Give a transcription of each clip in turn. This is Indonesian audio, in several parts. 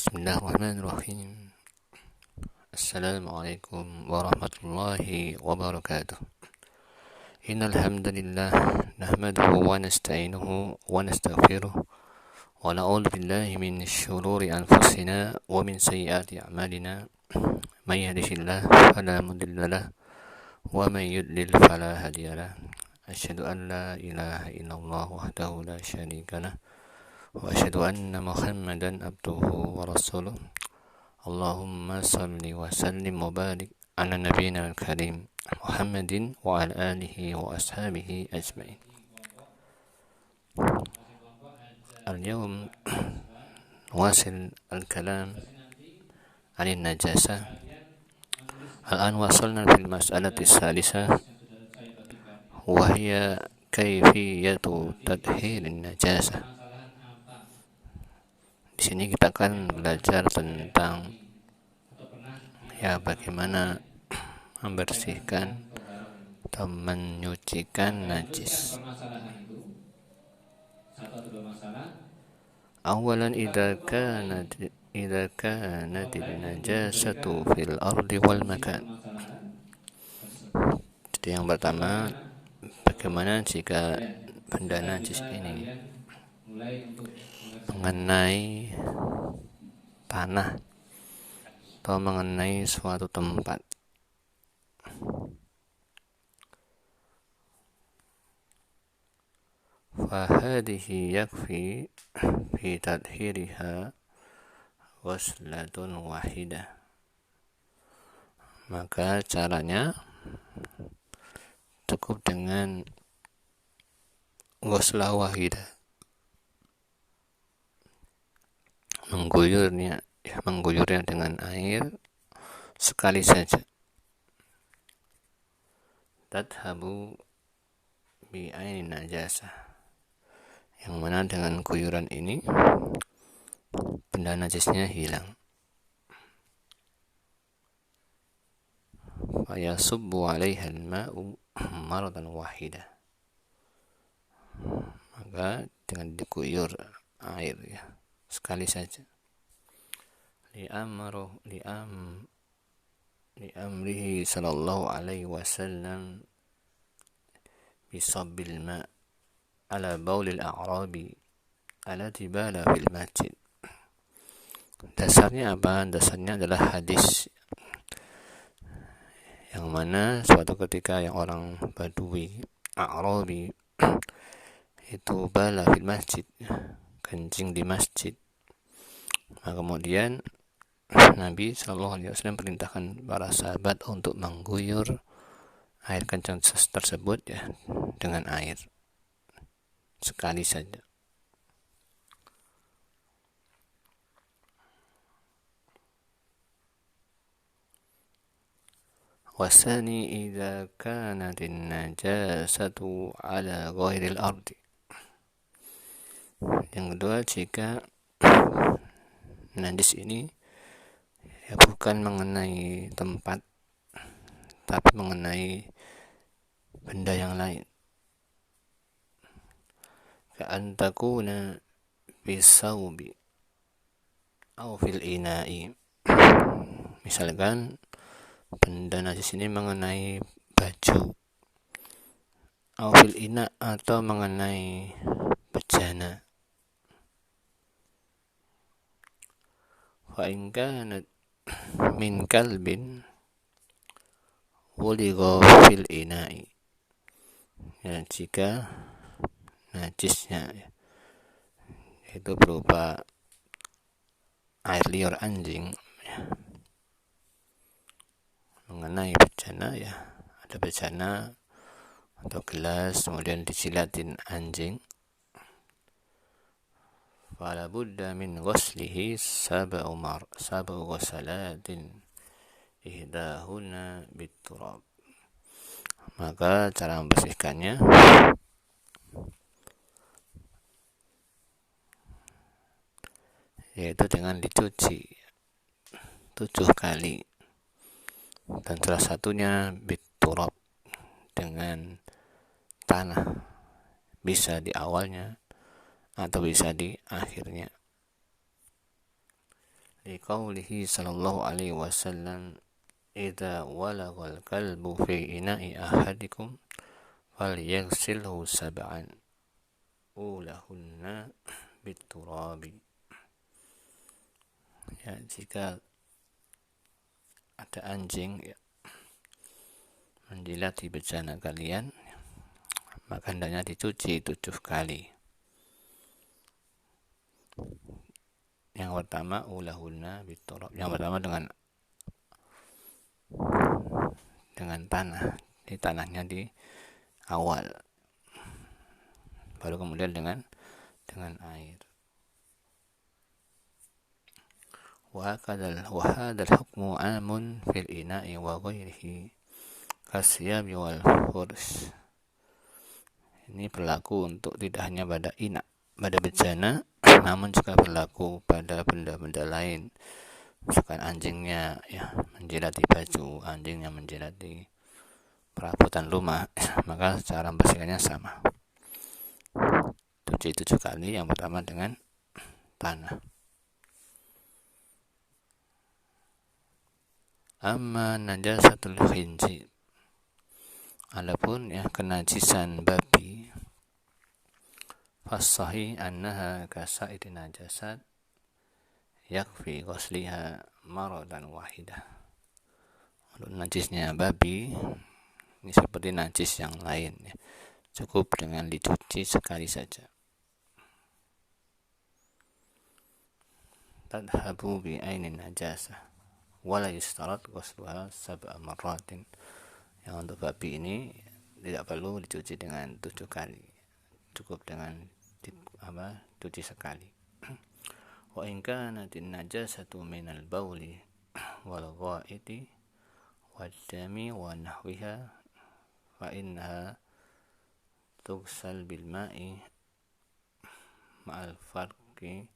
Bismillahirrahmanirrahim. Assalamualaikum warahmatullahi wabarakatuh. Innal hamdalillah nahmaduhu wa nasta'inuhu wa nastaghfiruh wa na'udzu billahi min shururi anfusina wa min sayyiati a'malina. May yahdihillahu fala mudilla lahu wa may yudlil fala hadiya lahu. Asyhadu an la ilaha illallah wahdahu la syarika lahu wa asyhadu anna Muhammadan abduhu wa rasuluh. Allahumma salli wa sallim wa barik ala nabiyyina al-karim Muhammadin wa ala alihi wa ashabihi ajma'in. Al-yawm wasil al-kalam anil najasah. Al-an wasalna fil mas'alati salisa wa hiya kaifiyatu tadhirin najasah. Di sini kita akan belajar tentang bagaimana membersihkan atau menyucikan najis. Awalan idza kanat najasatu fil ardi wal makan. Jadi yang pertama, bagaimana jika benda najis ini mengenai tanah atau mengenai suatu tempat. Fahadihi yakfi fi tadhiriha waslatun wahidah. Maka caranya cukup dengan ghuslah wahidah, mengguyurnya dengan air sekali saja. Tadhabu bi ainin najasah, yang mana dengan guyuran ini benda najisnya hilang. Fa yasubbu 'alaiha al-ma'u maratan wahidah. Maka dengan diguyur air sekali saja. Li'amrihi sallallahu alaihi wasallam bisabbil ma' ala baulil a'rabi alati bala fil masjid. Dasarnya apa? Dasarnya adalah hadis yang mana suatu ketika yang orang Badui, A'rabi itu bala fil masjid, kencing di masjid. Nah, kemudian Nabi SAW perintahkan para sahabat untuk mengguyur air kencing tersebut dengan air sekali saja. Wasani idza kanatin najasatu ala ghairil ardi. Yang kedua, jika najis ini bukan mengenai tempat tapi mengenai benda yang lain. Ka'an takuna bisawbi aw fil ina'i. Misalkan benda najis ini mengenai baju, aw fil ina, atau mengenai bejana. Fa in kanat min kalbin wuligha fil ina'i. Jika najisnya itu berupa air liur anjing mengenai bejana, ada bejana atau gelas kemudian dijilatin anjing, fala budda min ghuslihi sab'u ghusalatin ihdahunna biturab. Maka cara membersihkannya yaitu dengan dicuci 7 kali, dan salah satunya biturab, dengan tanah, bisa di awalnya atau bisa di akhirnya. Liqaulihi sallallahu alaihi wasallam, idza walagal kalbu fi ina'i ahadikum falyaghsilhu sab'an ulahunna biturabi. Ya, jika ada anjing ya, menjilati bejana kalian, maka hendaknya dicuci 7 kali. Yang pertama ulahunna biturab, yang pertama dengan tanah, di tanahnya di awal, baru kemudian dengan air. Wa hadzal hukmu amun fil ina'i wa ghairihi kasyabi wal furs. Ini berlaku untuk tidak hanya pada ina, pada bejana, namun juga berlaku pada benda-benda lain. Misalkan anjingnya ya menjilati baju, anjingnya menjilati perabotan rumah, maka cara membersihkannya sama. Cuci 7 kali, yang pertama dengan tanah. Amma najasatul khinzir, adapun ya kenajisan babi, fasahih annaha kasairi najasat yakfi ghusliha maratan wahidah. Untuk najisnya babi ini seperti najis yang lain ya, cukup dengan dicuci sekali saja. Tadhabu bi ainin najasah wala yustarat ghusluha sab'a marratin. Yang untuk babi ini tidak perlu dicuci dengan 7 kali, cukup dengan cuci sekali. Wa in kanatin najasatu minal bauli wal ghaiti wad dami wa nahwiha fa innaha tughsal bil ma'i ma'al farqi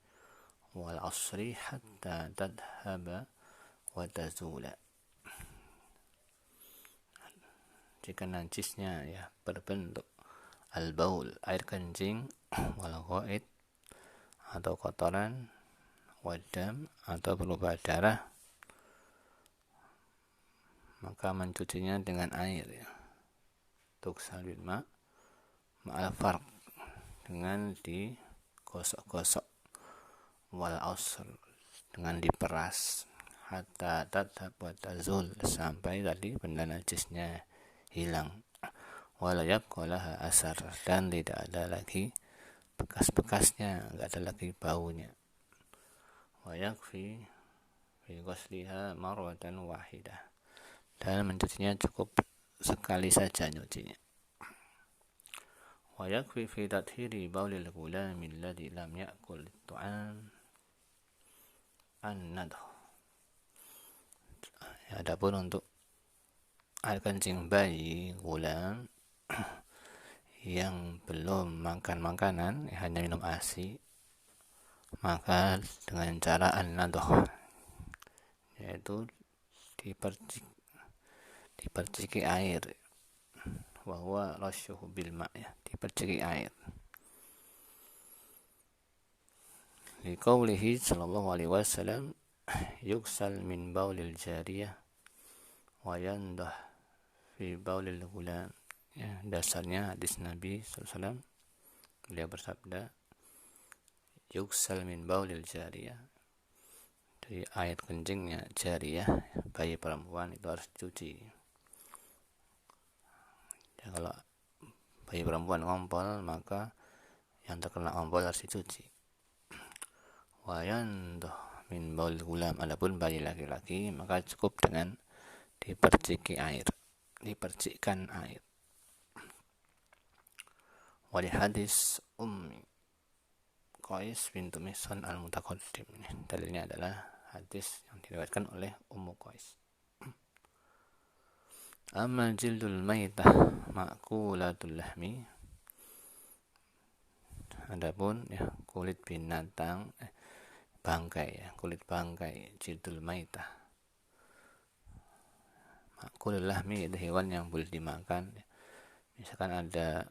wal asri hatta tadhhaba wa tazula. Jika najisnya ya berbentuk al-baul, air kencing, wal ghaid atau kotoran, wadam atau berupa darah, maka mencucinya dengan air ya. Tughsal bil ma' ma'al farq, dengan digosok-gosok, wal asr, dengan diperas, hatta tadhhab wa tazul, sampai tadi benda najisnya hilang. Wala yabqa laha asar, dan tidak ada lagi bekas-bekasnya, enggak ada lagi baunya. Wa yakfi fi ghusliha marwatan wahidah, dan mencucinya cukup sekali saja nyucinya. Wa yakfi fi tathiri baulil gulami alladhi lam ya'kul at-ta'am an-nadh. Adapun untuk air kencing bayi gulam yang belum makan makanan, hanya minum ASI, maka dengan cara an-nadh, yaitu diperciki air, wa huwa rasyuhu bil ma', ya, diperciki air. Liqaulihi sallallahu alaihi wasallam, yuksal min baulil jariyah wa yandah fi baulil gulam. Ya, dasarnya hadis Nabi SAW, beliau bersabda, yuksal min baulil jariyah, dari air kencingnya jariyah, bayi perempuan, itu harus dicuci. Ya, kalau bayi perempuan ngompol, maka yang terkena ngompol harus dicuci. Wayandah min baulil gulam, adapun bayi laki-laki maka cukup dengan diperciki air, dipercikkan air. Wali hadis Ummi Qais bintu Mihsan al-Mutaqaddim, dalilnya adalah hadis yang diriwayatkan oleh Ummu Qais. Amma jildul maitah ma'kulatul lahmi, adapun ya kulit binatang, bangkai ya, kulit bangkai, jildul maitah, ma'kulul lahmi, itu hewan yang boleh dimakan. Misalkan ada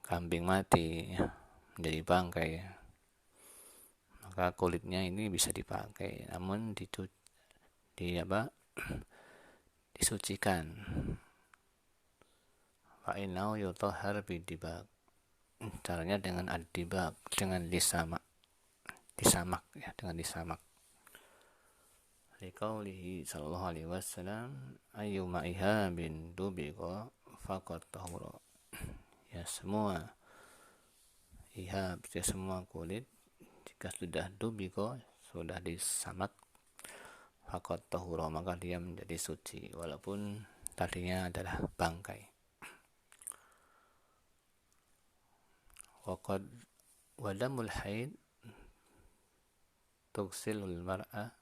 kambing mati ya, menjadi bangkai, maka kulitnya ini bisa dipakai, namun disucikan. Fa'inau yutahhar bidibak, caranya dengan ad-dibak, dengan disamak ya, dengan disamak. Liqaulihi sallallahu alaihi wasallam ayyuma ihabin dubiqa faqad tahura. Ya, semua ihab, ya semua kulit jika sudah dubiqa, sudah disamak, faqad tahura, maka dia menjadi suci walaupun tadinya adalah bangkai. Waqad wadamul haid tugsilul mar'a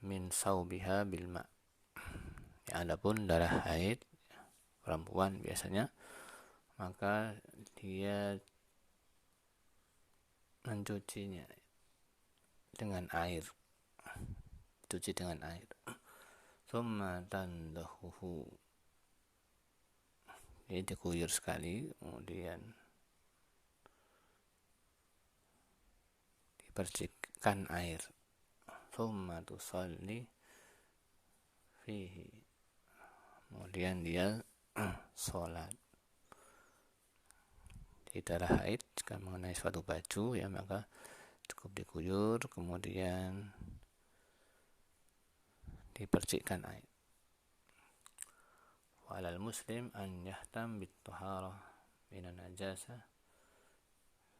min saubiha bil ma'. Ya, adapun darah haid perempuan biasanya, maka dia mencucinya dengan air, cuci dengan air. Summa tandahuhu, jadi dikuyur sekali, kemudian dipercikkan air. Summa tusalli fihi, kemudian dia sholat. Di darah haid jika mengenai suatu baju, ya maka cukup dikuyur, kemudian dipercikkan air. Walal muslim an yahtam bit taharah minan najasah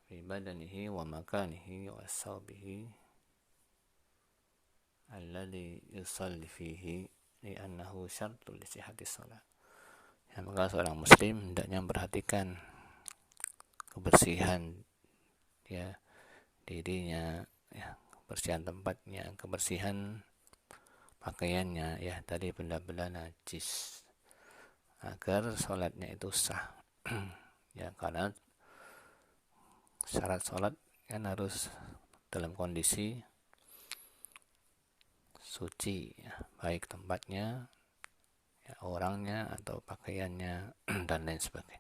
fi badanihi wa makanihi wa sawbihi alladhi yusalli fihi li'annahu syartul li sihhatis shalah. Ya, maka seorang muslim hendaknya memperhatikan kebersihan ya dirinya, ya, kebersihan tempatnya, kebersihan pakaiannya, ya, dari benda-benda najis, agar sholatnya itu sah. Ya, karena syarat sholat kan harus dalam kondisi suci, ya, baik tempatnya, ya, orangnya atau pakaiannya dan lain sebagainya.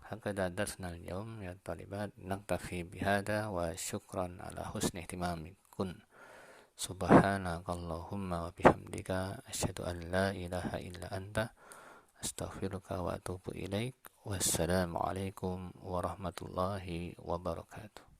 Hakadha darsna al-yawm ya talibat, naktafi bihada wa syukran ala husni ihtimamikun. Subhanakallahumma wa bihamdika asyhadu an la ilaha illa anta astaghfiruka wa atubu ilaik. Wassalamu alaikum warahmatullahi wabarakatuh.